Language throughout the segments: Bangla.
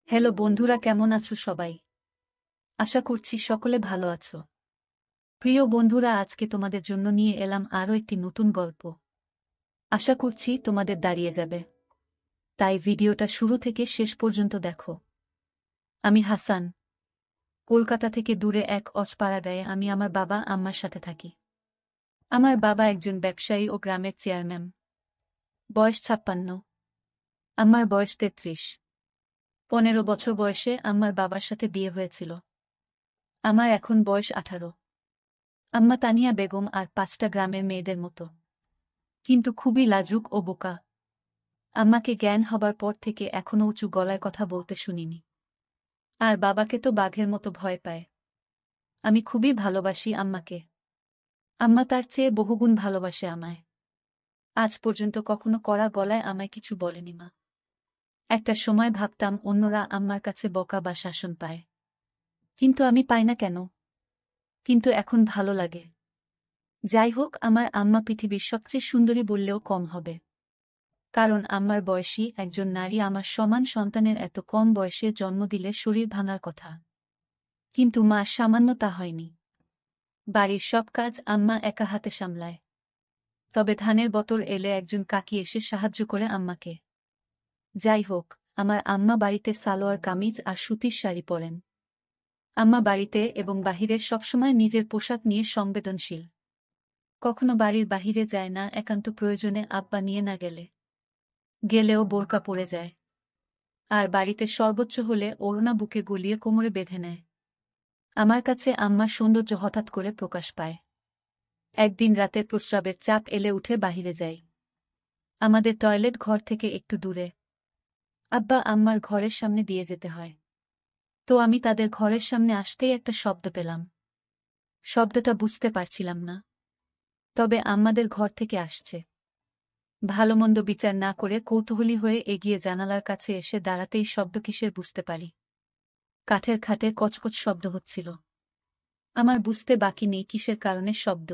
হ্যালো বন্ধুরা, কেমন আছো সবাই? আশা করছি সকলে ভালো আছো। প্রিয় বন্ধুরা, আজকে তোমাদের জন্য নিয়ে এলাম আরও একটি নতুন গল্প। আশা করছি তোমাদের দাঁড়িয়ে যাবে, তাই ভিডিওটা শুরু থেকে শেষ পর্যন্ত দেখো। আমি হাসান। কলকাতা থেকে দূরে এক অজপাড়াগাঁয়ে আমি আমার বাবা আম্মার সাথে থাকি। আমার বাবা একজন ব্যবসায়ী ও গ্রামের চেয়ারম্যান। বয়স 56। আমার বয়স 33। 15 বছর বয়সে আমার বাবার সাথে বিয়ে হয়েছিল। আমার এখন বয়স 18। আম্মা তানিয়া বেগম আর 5টা গ্রামের মেয়েদের মতো, কিন্তু খুবই লাজুক ও বোকা। আম্মাকে জ্ঞান হবার পর থেকে এখনো উঁচু গলায় কথা বলতে শুনিনি। আর বাবাকে তো বাঘের মতো ভয় পায়। আমি খুবই ভালোবাসি আম্মাকে। আম্মা তার চেয়ে বহুগুণ ভালোবাসে আমায়। আজ পর্যন্ত কখনো কড়া গলায় আমায় কিছু বলেনি মা। একটা সময় ভাবতাম অন্যরা আম্মার কাছে বকা বা শাসন পায়, কিন্তু আমি পাই না কেন? কিন্তু এখন ভালো লাগে। যাই হোক, আমার আম্মা পৃথিবীর সবচেয়ে সুন্দরী বললেও কম হবে। কারণ আমার বয়সী একজন নারী আমার সমান সন্তানের এত কম বয়সে জন্ম দিলে শরীর ভাঙার কথা। কিন্তু মা সামান্য তা হয়নি। বাড়ির সব কাজ আম্মা একা হাতে সামলায়। তবে ধানের বতর এলে একজন কাকি এসে সাহায্য করে আম্মাকে। যাই হোক, আমার আম্মা বাড়িতে সালোয়ার কামিজ আর সুতির শাড়ি পরেন। আম্মা বাড়িতে এবং বাহিরে সবসময় নিজের পোশাক নিয়ে সংবেদনশীল। কখনো বাড়ির বাহিরে যায় না একান্ত প্রয়োজনে, আব্বা নিয়ে না গেলেও বোরকা পরে যায়। আর বাড়িতে সর্বোচ্চ হলে ওড়না বুকে গলিয়ে কোমরে বেঁধে নেয়। আমার কাছে আম্মার সৌন্দর্য হঠাৎ করে প্রকাশ পায়। একদিন রাতে প্রস্রাবের চাপ এলে উঠে বাহিরে যাই। আমাদের টয়লেট ঘর থেকে একটু দূরে। আব্বা আম্মার ঘরের সামনে দিয়ে যেতে হয়। তো আমি তাদের ঘরের সামনে আসতেই একটা শব্দ পেলাম। শব্দটা বুঝতে পারছিলাম না, তবে আম্মাদের ঘর থেকে আসছে। ভালোমন্দ বিচার না করে কৌতূহলী হয়ে এগিয়ে জানালার কাছে এসে দাঁড়াতেই শব্দ কিসের বুঝতে পারি। কাঠের খাটে কচকচ শব্দ হচ্ছিল। আমার বুঝতে বাকি নেই কিসের কারণে শব্দ।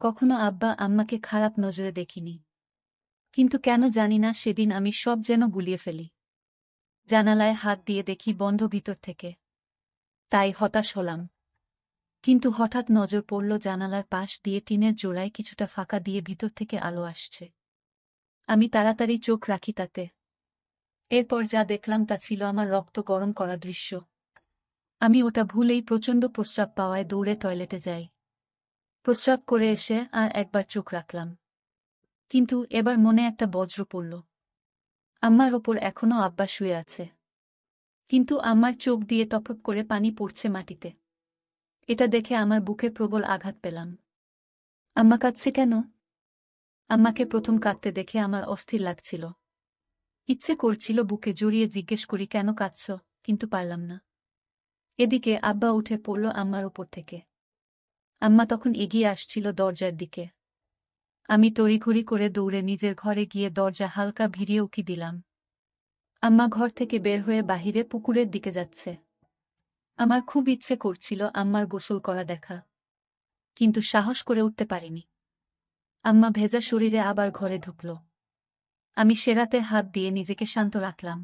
কখনো আব্বা আম্মাকে খারাপ নজরে দেখিনি, কিন্তু কেন জানি না সেদিন আমি সব যেন গুলিয়ে ফেলি। জানালায় হাত দিয়ে দেখি বন্ধ ভিতর থেকে। তাই হতাশ হলাম। কিন্তু হঠাৎ নজর পড়ল জানালার পাশ দিয়ে টিনের জোড়ায় কিছুটা ফাঁকা দিয়ে ভিতর থেকে আলো আসছে। আমি তাড়াতাড়ি চোখ রাখি তাতে। এরপর যা দেখলাম তা ছিল আমার রক্ত গরম করা দৃশ্য। আমি ওটা ভুলেই প্রচণ্ড প্রস্রাব পাওয়ায় দৌড়ে টয়লেটে যাই। প্রস্রাব করে এসে আর একবার চোখ রাখলাম, কিন্তু এবার মনে একটা বজ্র পড়ল। আম্মার ওপর এখনো আব্বা শুয়ে আছে, কিন্তু আম্মার চোখ দিয়ে টপটপ করে পানি পড়ছে মাটিতে। এটা দেখে আমার বুকে প্রবল আঘাত পেলাম। আম্মা কাঁদছে কেন? আম্মাকে প্রথম কাঁদতে দেখে আমার অস্থির লাগছিল। ইচ্ছে করছিল বুকে জড়িয়ে জিজ্ঞেস করি, কেন কাঁদছ? কিন্তু পারলাম না। এদিকে আব্বা উঠে পড়ল আম্মার ওপর থেকে। আম্মা তখন এগিয়ে আসছিল দরজার দিকে। আমি তড়িঘড়ি করে দৌড়ে নিজের ঘরে গিয়ে দরজা হালকা ভিড়িয়ে উকি দিলাম। আম্মা ঘর থেকে বের হয়ে বাহিরে পুকুরের দিকে যাচ্ছে। আমার খুব ইচ্ছে করছিল আম্মার গোসল করা দেখা, কিন্তু সাহস করে উঠতে পারিনি। আম্মা ভেজা শরীরে আবার ঘরে ঢুকল। আমি সেরাতে হাত দিয়ে নিজেকে শান্ত রাখলাম।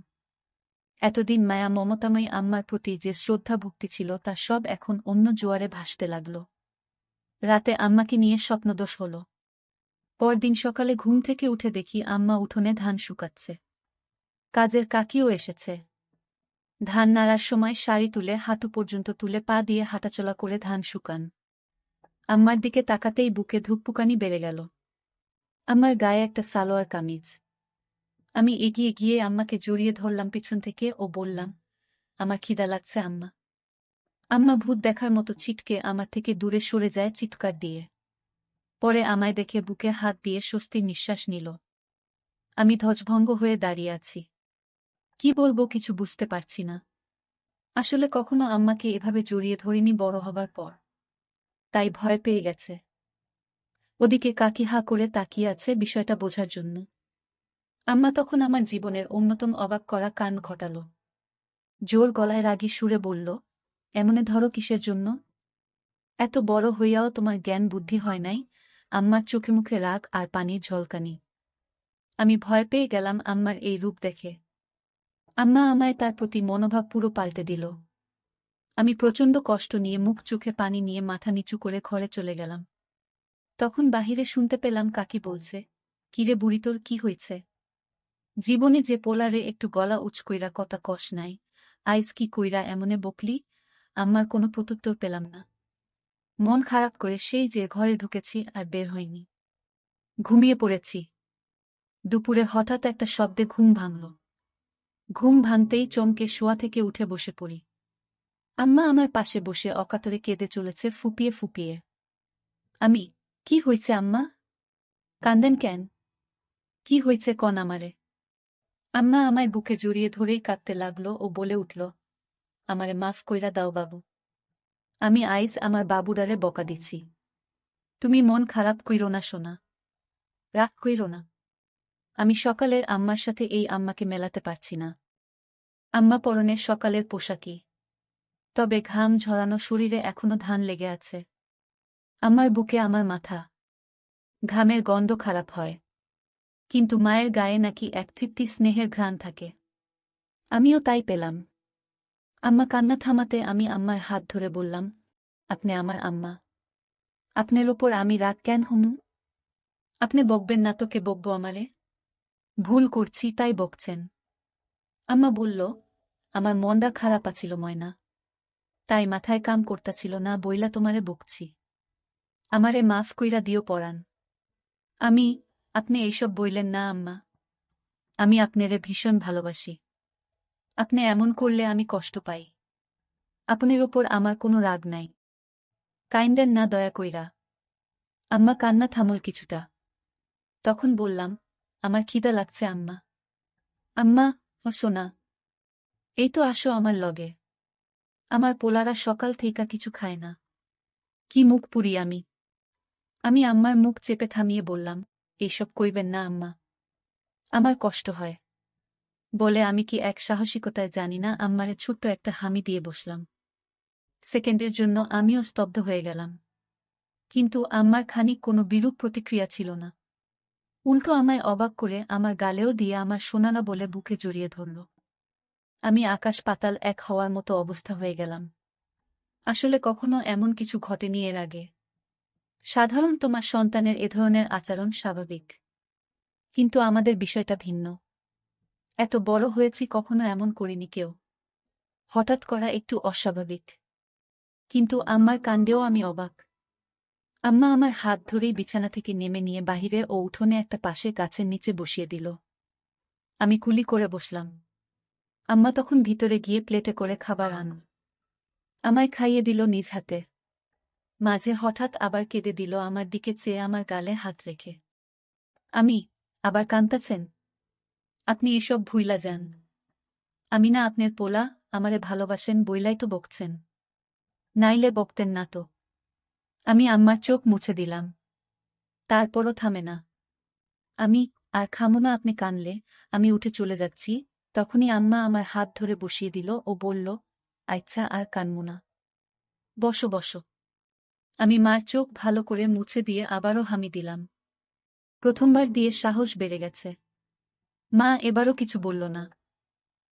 এতদিন মায়া মমতাময়ী আম্মার প্রতি যে শ্রদ্ধা ভক্তি ছিল তা সব এখন অন্য জোয়ারে ভাসতে লাগল। রাতে আম্মাকে নিয়ে স্বপ্নদোষ হল। পরদিন সকালে ঘুম থেকে উঠে দেখি আম্মা উঠোনে ধান শুকাচ্ছে। কাজের কাকিও এসেছে। ধান নাড়ার সময় শাড়ি তুলে হাঁটু পর্যন্ত তুলে পা দিয়ে হাঁটাচলা করে ধান শুকান। আম্মার দিকে তাকাতেই বুকে ধুকপুকানি বেড়ে গেল। আমার গায়ে একটা সালোয়ার কামিজ। আমি এগিয়ে গিয়ে আম্মাকে জড়িয়ে ধরলাম পিছন থেকে ও বললাম, আমার খিদা লাগছে আম্মা। আম্মা ভূত দেখার মতো ছিটকে আমার থেকে দূরে সরে যায় চিৎকার দিয়ে। পরে আমায় দেখে বুকে হাত দিয়ে স্বস্তির নিঃশ্বাস নিল। আমি ধ্বজভঙ্গ হয়ে দাঁড়িয়ে আছি। কি বলবো কিছু বুঝতে পারছি না। আসলে কখনো আম্মাকে এভাবে জড়িয়ে ধরিনি বড় হবার পর, তাই ভয় পেয়ে গেছে। ওদিকে কাকি হা করে তাকিয়ে আছে বিষয়টা বোঝার জন্য। আম্মা তখন আমার জীবনের অন্যতম অবাক করা কান ঘটাল। জোর গলায় রাগী সুরে বলল, এমনে ধরো কিসের জন্য? এত বড় হইয়াও তোমার জ্ঞান বুদ্ধি হয় নাই? আম্মার চোখে মুখে রাগ আর পানির ঝলকানি। আমি ভয় পেয়ে গেলাম আম্মার এই রূপ দেখে। আম্মা আমায় তার প্রতি মনোভাব পুরো পাল্টে দিল। আমি প্রচণ্ড কষ্ট নিয়ে মুখ চোখে পানি নিয়ে মাথা নিচু করে ঘরে চলে গেলাম। তখন বাহিরে শুনতে পেলাম কাকি বলছে, কিরে বুড়ি তোর কি হয়েছে? জীবনে যে পোলারে একটু গলা উঁচ কইরা কথা কষ নাই, আইজ কি কইরা এমনে বকলি? আম্মার কোনো প্রত্যুত্তর পেলাম না। মন খারাপ করে সেই যে ঘরে ঢুকেছি আর বের হইনি। ঘুমিয়ে পড়েছি। দুপুরে হঠাৎ একটা শব্দে ঘুম ভাঙল। ঘুম ভাঙতেই চমকে শোয়া থেকে উঠে বসে পড়ি। আম্মা আমার পাশে বসে অকাতরে কেঁদে চলেছে ফুপিয়ে ফুপিয়ে। আমি, কি হইছে আম্মা? কান্দেন কেন? কি হইছে কন আমারে? আম্মা আমায় বুকে জড়িয়ে ধরেই কাঁদতে লাগলো ও বলে উঠল, আমারে মাফ কইরা দাও বাবু। আমি আইজ আমার বাবুরারে বকা দিছি। তুমি মন খারাপ কইরো না সোনা। রাগ কইরো না। আমি সকালের আম্মার সাথে এই আম্মাকে মেলাতে পারছি না। আম্মা পরনে সকালের পোশাকই, তবে ঘাম ঝরানো শরীরে এখনো ধান লেগে আছে। আমার বুকে আমার মাথা। ঘামের গন্ধ খারাপ হয়, কিন্তু মায়ের গায়ে নাকি এক তৃপ্তি স্নেহের ঘ্রাণ থাকে। আমিও তাই পেলাম। আম্মা কান্না থামাতে আমি আম্মার হাত ধরে বললাম, আপনি আমার আম্মা, আপনার ওপর আমি রাগ কেন হমু? আপনি বকবেন না তো কে বকবো আমারে? ভুল করছি তাই বকছেন। আম্মা বলল, আমার মনটা খারাপ আছিল ময়না, তাই মাথায় কাম করতাছিল না বইলা তোমারে বকছি। আমারে মাফ কইরা দিও পরাণ। আমি, আপনি এইসব বইলেন না আম্মা। আমি আপনারে ভীষণ ভালোবাসি। আপনি এমন করলে আমি কষ্ট পাই। আপনার ওপর আমার কোনো রাগ নাই। কাইন্দেন না দয়া কইরা। আম্মা কান্না থামল কিছুটা। তখন বললাম, আমার খিদা লাগছে আম্মা। আম্মা, ও সোনা, এই তো আসো আমার লগে। আমার পোলারা সকাল থেইকা কিছু খায় না। কি মুখ পুরি আমি। আমি আম্মার মুখ চেপে থামিয়ে বললাম, এইসব কইবেন না আম্মা, আমার কষ্ট হয়। বলে আমি কি এক সাহসিকতায় জানি না আম্মারে ছোট্ট একটা হামি দিয়ে বসলাম। সেকেন্ডের জন্য আমিও স্তব্ধ হয়ে গেলাম। কিন্তু আম্মার খানিক কোনো বিরূপ প্রতিক্রিয়া ছিল না। উল্টো আমায় অবাক করে আমার গালেও দিয়ে আমার শোনানা বলে বুকে জড়িয়ে ধরল। আমি আকাশ পাতাল এক হওয়ার মতো অবস্থা হয়ে গেলাম। আসলে কখনো এমন কিছু ঘটেনি এর আগে। সাধারণ তোমার সন্তানের এ ধরনের আচরণ স্বাভাবিক, কিন্তু আমাদের বিষয়টা ভিন্ন। এত বড় হয়েছি কখনো এমন করিনি কেউ। হঠাৎ করা একটু অস্বাভাবিক। কিন্তু আম্মার কাণ্ডেও আমি অবাক। আম্মা আমার হাত ধরেই বিছানা থেকে নেমে নিয়ে বাহিরে ও উঠোনে একটা পাশে গাছের নিচে বসিয়ে দিল। আমি কুলি করে বসলাম। আম্মা তখন ভিতরে গিয়ে প্লেটে করে খাবার আনো। আমায় খাইয়ে দিল নিজ হাতে। মাঝে হঠাৎ আবার কেঁদে দিল আমার দিকে চেয়ে আমার গালে হাত রেখে। আমি, আবার কান্তাছেন? আপনি এসব ভুইলা যান। আমি না আপনার পোলা, আমারে ভালোবাসেন বইলাই তো বকছেন। নাইলে বকতেন না তো। আমি আম্মার চোখ মুছে দিলাম। তারপরও থামে না। আমি, আর খামো না আপনি কানলে, আমি উঠে চলে যাচ্ছি। তখনই আম্মা আমার হাত ধরে বসিয়ে দিল ও বলল, আচ্ছা আর কানমু না। বসো বসো। আমি মার চোখ ভালো করে মুছে দিয়ে আবারও হামি দিলাম। প্রথমবার দিয়ে সাহস বেড়ে গেছে। মা এবারও কিছু বলল না।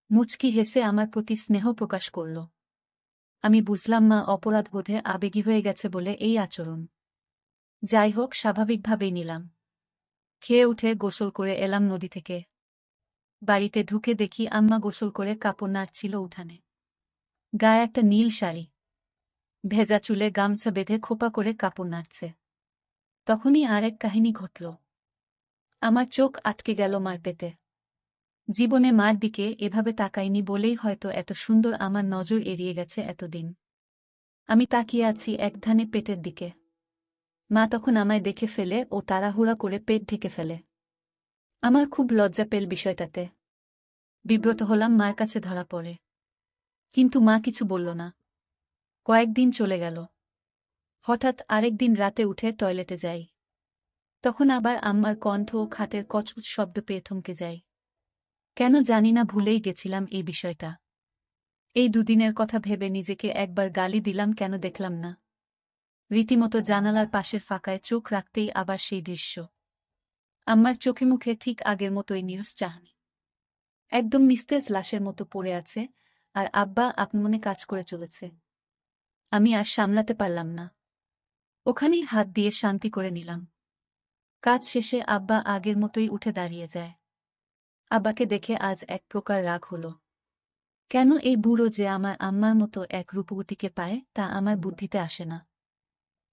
মুচকি হেসে আমার প্রতি স্নেহ প্রকাশ করল। আমি বুঝলাম মা অপরাধবোধে আবেগী হয়ে গেছে বলে এই আচরণ। যাই হোক, স্বাভাবিকভাবেই নিলাম। খেয়ে উঠে গোসল করে এলাম নদী থেকে। বাড়িতে ঢুকে দেখি আম্মা গোসল করে কাপড় নাড়ছিল উঠানে। গায়ে একটা নীল শাড়ি, ভেজা চুলে গামছা বেঁধে খোপা করে কাপড় নাড়ছে। তখনই আরেক কাহিনী ঘটল। আমার চোখ আটকে গেল মার পেতে। জীবনে মার দিকে এভাবে তাকাইনি বলেই হয়তো এত সুন্দর আমার নজর এড়িয়ে গেছে এতদিন। আমি তাকিয়ে আছি একধানে পেটের দিকে। মা তখন আমায় দেখে ফেলে ও তাড়াহুড়া করে পেট ঢেকে ফেলে। আমার খুব লজ্জা পেল বিষয়টাতে। বিব্রত হলাম, মার কাছে ধরা পড়ে। কিন্তু মা কিছু বলল না। কয়েকদিন চলে গেল। হঠাৎ আরেকদিন রাতে উঠে টয়লেটে যাই। তখন আবার আম্মার কণ্ঠ ও খাটের কচকুচ শব্দ পেয়ে থমকে যাই। কেন জানি না ভুলেই গেছিলাম এই বিষয়টা। এই দুদিনের কথা ভেবে নিজেকে একবার গালি দিলাম কেন দেখলাম না। রীতিমতো জানালার পাশের ফাঁকায় চোখ রাখতেই আবার সেই দৃশ্য। আম্মার চোখে মুখে ঠিক আগের মতোই নিরস চাহনি। একদম নিস্তেজ লাশের মতো পড়ে আছে, আর আব্বা আপমনে কাজ করে চলেছে। আমি আর সামলাতে পারলাম না। ওখানেই হাত দিয়ে শান্তি করে নিলাম। কাজ শেষে আব্বা আগের মতোই উঠে দাঁড়িয়ে যায়। আব্বাকে দেখে আজ এক প্রকার রাগ হলো। কেন এই বুড়ো যে আমার আম্মার মতো এক রূপবতীকে পায় তা আমার বুদ্ধিতে আসে না।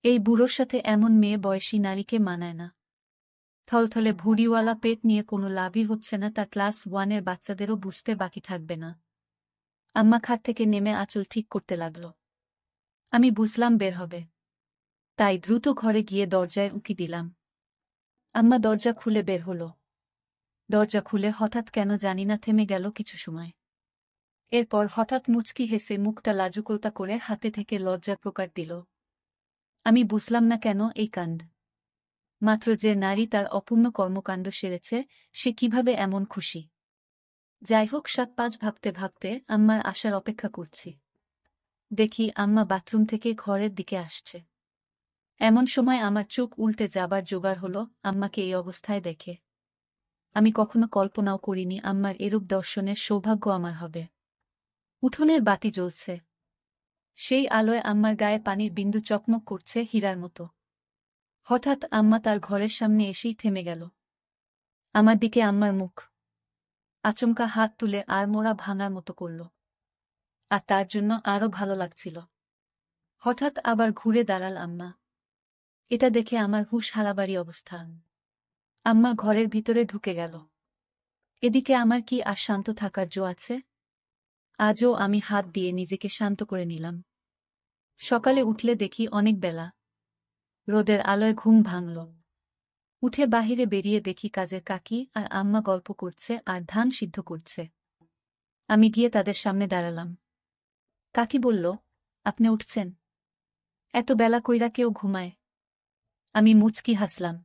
এই বুড়োর সাথে এমন মেয়ে বয়সী নারীকে মানায় না। থলথলে ভুঁড়িওয়ালা পেট নিয়ে কোনো লাভই হচ্ছে না, তা ক্লাস 1-এর বাচ্চাদেরও বুঝতে বাকি থাকবে না। আম্মা খাট থেকে নেমে আঁচল ঠিক করতে লাগল। আমি বুঝলাম বের হবে, তাই দ্রুত ঘরে গিয়ে দরজায় উঁকি দিলাম। আম্মা দরজা খুলে বের হল। দরজা খুলে হঠাৎ কেন জানি না থেমে গেল কিছু সময়। এরপর হঠাৎ মুচকি হেসে মুখটা লাজুকোতা করে হাতে থেকে লজ্জার প্রকার দিল। আমি বুঝলাম না কেন এই কাণ্ড। মাত্র যে নারী তার অপূর্ণ কর্মকাণ্ড সেরেছে, সে কিভাবে এমন খুশি। যাই হোক, 7-5 ভাবতে ভাবতে আম্মার আসার অপেক্ষা করছি। দেখি আম্মা বাথরুম থেকে ঘরের দিকে আসছে। এমন সময় আমার চোখ উল্টে যাবার জোগাড় হলো আম্মাকে এই অবস্থায় দেখে। আমি কখনো কল্পনাও করিনি আম্মার এরূপ দর্শনের সৌভাগ্য আমার হবে। উঠোনের বাতি জ্বলছে। সেই আলোয় আম্মার গায়ে পানির বিন্দু চকমক করছে হীরার মতো। হঠাৎ আম্মা তার ঘরের সামনে এসেই থেমে গেল। আমার দিকে আম্মার মুখ। আচমকা হাত তুলে আড়মোড়া ভাঙার মতো করল। আর তার জন্য আরও ভালো লাগছিল। হঠাৎ আবার ঘুরে দাঁড়াল আম্মা। এটা দেখে আমার হুঁশ হারাবারই অবস্থা। আম্মা ঘরের ভিতরে ঢুকে গেল। এদিকে আমার কি আর শান্ত থাকার জো আছে? আজও আমি হাত দিয়ে নিজেকে শান্ত করে নিলাম। সকালে উঠলে দেখি অনেক বেলা। রোদের আলোয় ঘুম ভাঙল। উঠে বাহিরে বেরিয়ে দেখি কাজের কাকি আর আম্মা গল্প করছে আর ধান সিদ্ধ করছে। আমি গিয়ে তাদের সামনে দাঁড়ালাম। কাকি বলল, আপনি উঠছেন? এত বেলা কইরা কেউ ঘুমায়? আমি মুচকি হাসলাম।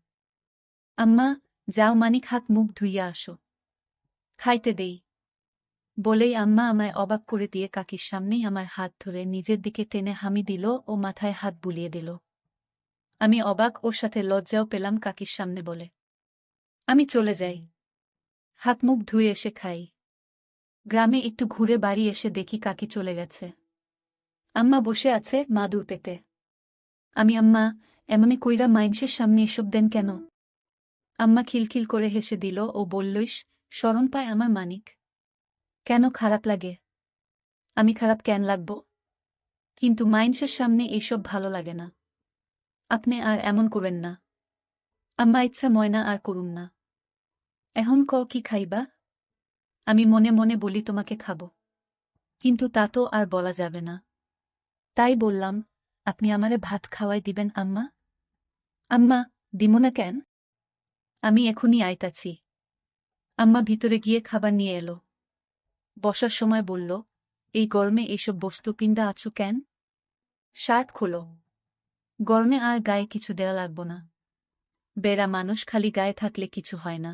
আম্মা, যাও মানিক হাত মুখ ধুইয়া আসো, খাইতে দেই। বলেই আম্মা আমায় অবাক করে দিয়ে কাকির সামনেই আমার হাত ধরে নিজের দিকে টেনে হামি দিল ও মাথায় হাত বুলিয়ে দিল। আমি অবাক, ওর সাথে লজ্জাও পেলাম কাকির সামনে বলে। আমি চলে যাই, হাত মুখ ধুয়ে এসে খাই। গ্রামে একটু ঘুরে বাড়ি এসে দেখি কাকি চলে গেছে। আম্মা বসে আছে মাদুর পেতে। আমি, আম্মা, এমনি কইরা মাইনষের সামনে এসব দেন কেন? আম্মা খিলখিল করে হেসে দিল ও বললইস, শরম পায় আমার মানিক। কেন খারাপ লাগে? আমি খারাপ কেন লাগব? কিন্তু মাইনষের সামনে এইসব ভালো লাগে না। আপনি আর এমন করেন না। আম্মা, ইচ্ছা ময়না আর করুন না। এখন কি খাইবা? আমি মনে মনে বলি তোমাকে খাব, কিন্তু তা তো আর বলা যাবে না। তাই বললাম, আপনি আমারে ভাত খাওয়াই দিবেন আম্মা? আম্মা, দিমু না কেন? আমি এখনই আইতাছি। আম্মা ভিতরে গিয়ে খাবার নিয়ে এলো। বসার সময় বলল, এই গরমে এইসব বস্তু পিণ্ডা আছো কেন? শার্ট খোলো। গরমে আর গায়ে কিছু দেওয়া লাগব না। বেড়া মানুষ, খালি গায়ে থাকলে কিছু হয় না।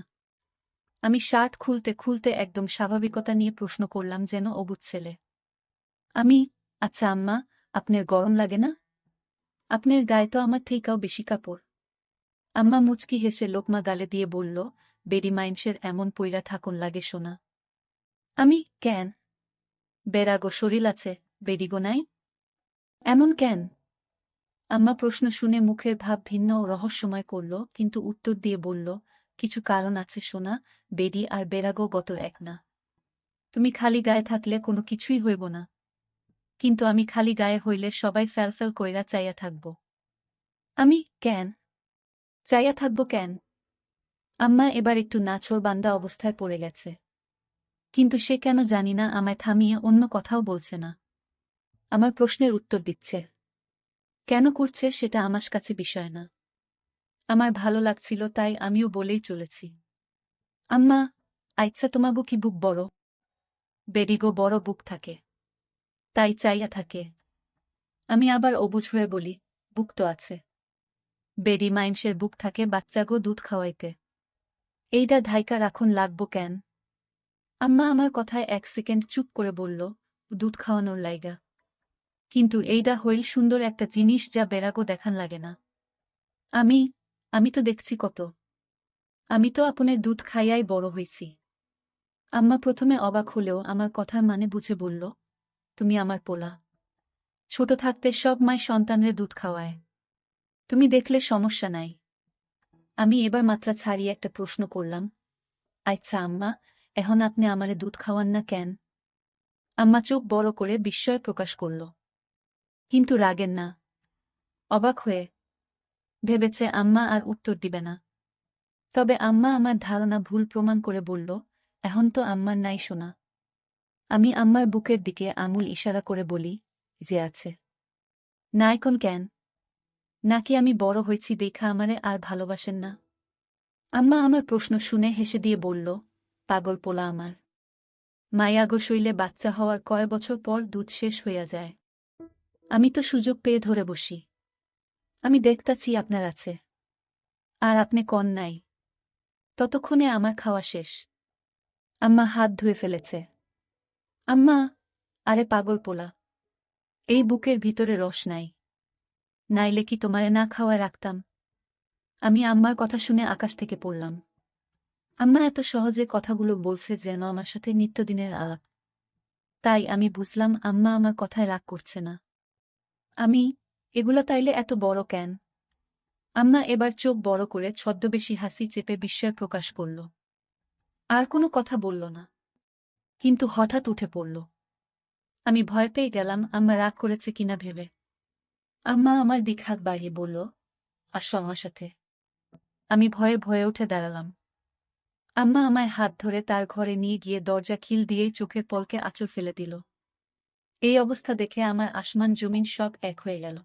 আমি শার্ট খুলতে খুলতে একদম স্বাভাবিকতা নিয়ে প্রশ্ন করলাম, যেন অবুঝ ছেলে। আমি, আচ্ছা আম্মা, আপনার গরম লাগে না? আপনার গায়ে তো আমার থেকেও বেশি কাপড়। আম্মা মুচকি হেসে লোকমা গালে দিয়ে বলল, বেডি মাইনষের এমন পইরা থাকুন লাগে শোনা। আমি, কেন? বেড়াগো শরীর আছে, বেডিগো নাই? এমন কেন? আম্মা প্রশ্ন শুনে মুখের ভাব ভিন্ন ও রহস্যময় করল, কিন্তু উত্তর দিয়ে বলল, কিছু কারণ আছে সোনা, বেডি আর বেড়াগো গতর এক না। তুমি খালি গায়ে থাকলে কোনো কিছুই হইব না, কিন্তু আমি খালি গায়ে হইলে সবাই ফ্যালফ্যাল কইরা চাইয়া থাকব। আমি, কেন? চাইয়া থাকব কেন? আম্মা এবার একটু নাছোড়বান্দা অবস্থায় পড়ে গেছে, কিন্তু সে কেন জানি না আমায় থামিয়ে অন্য কথাও বলছে না। আমার প্রশ্নের উত্তর দিচ্ছে। কেন করছে সেটা আমার কাছে বিষয় না। আমার ভালো লাগছিল তাই আমিও বলেই চলেছি। আম্মা, আচ্ছা তোমাগো কি বুক বড়? বেডিগো বড় বুক থাকে, তাই চাইয়া থাকে। আমি আবার অবুঝ হয়ে বলি, বুক তো আছে। বেডি মাইনষের বুক থাকে বাচ্চাগো দুধ খাওয়াইতে। এইটা ধাইকা রাখুন লাগবো কেন? আম্মা আমার কথায় 1 সেকেন্ড চুপ করে বলল, দুধ খাওয়ানোর লাইগা। কিন্তু এইটা হইল সুন্দর একটা জিনিস যা বেড়াগো দেখান লাগে না। আমি আমি তো দেখছি কত। আমি তো আপনার দুধ খাইয়াই বড় হইছি। আম্মা প্রথমে অবাক হলেও আমার কথার মানে বুঝে বলল, তুমি আমার পোলা। ছোট থাকতে সব মায় সন্তানরে দুধ খাওয়ায়। তুমি দেখলে সমস্যা নাই। আমি এবার মাত্রা ছাড়িয়ে একটা প্রশ্ন করলাম, আচ্ছা আম্মা, এখন আপনি আমারে দুধ খাওয়ান না কেন? আম্মা চোখ বড় করে বিস্ময় প্রকাশ করল, কিন্তু রাগেন না, অবাক হয়ে। ভেবেছে আম্মা আর উত্তর দিবে না। তবে আম্মা আমার ধারণা ভুল প্রমাণ করে বলল, এখন তো আম্মার নাই শোনা। আমি আম্মার বুকের দিকে আঙুল ইশারা করে বলি, যে আছে। না এখন কেন? নাকি আমি বড় হয়েছি দেখা আমারে আর ভালোবাসেন না? আম্মা আমার প্রশ্ন শুনে হেসে দিয়ে বলল, পাগল পোলা আমার। মায়াগো শৈলে বাচ্চা হওয়ার কয় বছর পর দুধ শেষ হইয়া যায়। আমি তো সুযোগ পেয়ে ধরে বসি। আমি দেখতাছি আপনার আছে, আর আপনি কন নাই। ততক্ষণে আমার খাওয়া শেষ। আম্মা হাত ধুয়ে ফেলেছে। আম্মা, আরে পাগল পোলা, এই বুকের ভিতরে রস নাই। নাইলে কি তোমারে না খাওয়ায় রাখতাম? আমি আম্মার কথা শুনে আকাশ থেকে পড়লাম। আম্মা এত সহজে কথাগুলো বলছে যেন আমার সাথে নিত্যদিনের আলাপ। তাই আমি বুঝলাম আম্মা আমার কথায় রাগ করছে না। আমি, এগুলা তাইলে এত বড় কেন? আম্মা এবার চোখ বড় করে ছদ্মবেশী হাসি চেপে বিস্ময় প্রকাশ করল। আর কোনো কথা বলল না, কিন্তু হঠাৎ উঠে পড়ল। আমি ভয় পেয়ে গেলাম আম্মা রাগ করেছে কিনা ভেবে। আম্মা আমার দিক হাত বাড়িয়ে বলল, আসো আমার সাথে। আমি ভয়ে ভয়ে উঠে দাঁড়ালাম। আম্মা আমায় হাত ধরে তার ঘরে নিয়ে গিয়ে দরজা খিল দিয়েই চোখের পলকে আঁচল ফেলে দিল। এই অবস্থা দেখে আমার আসমান জমিন সব এক হয়ে গেল।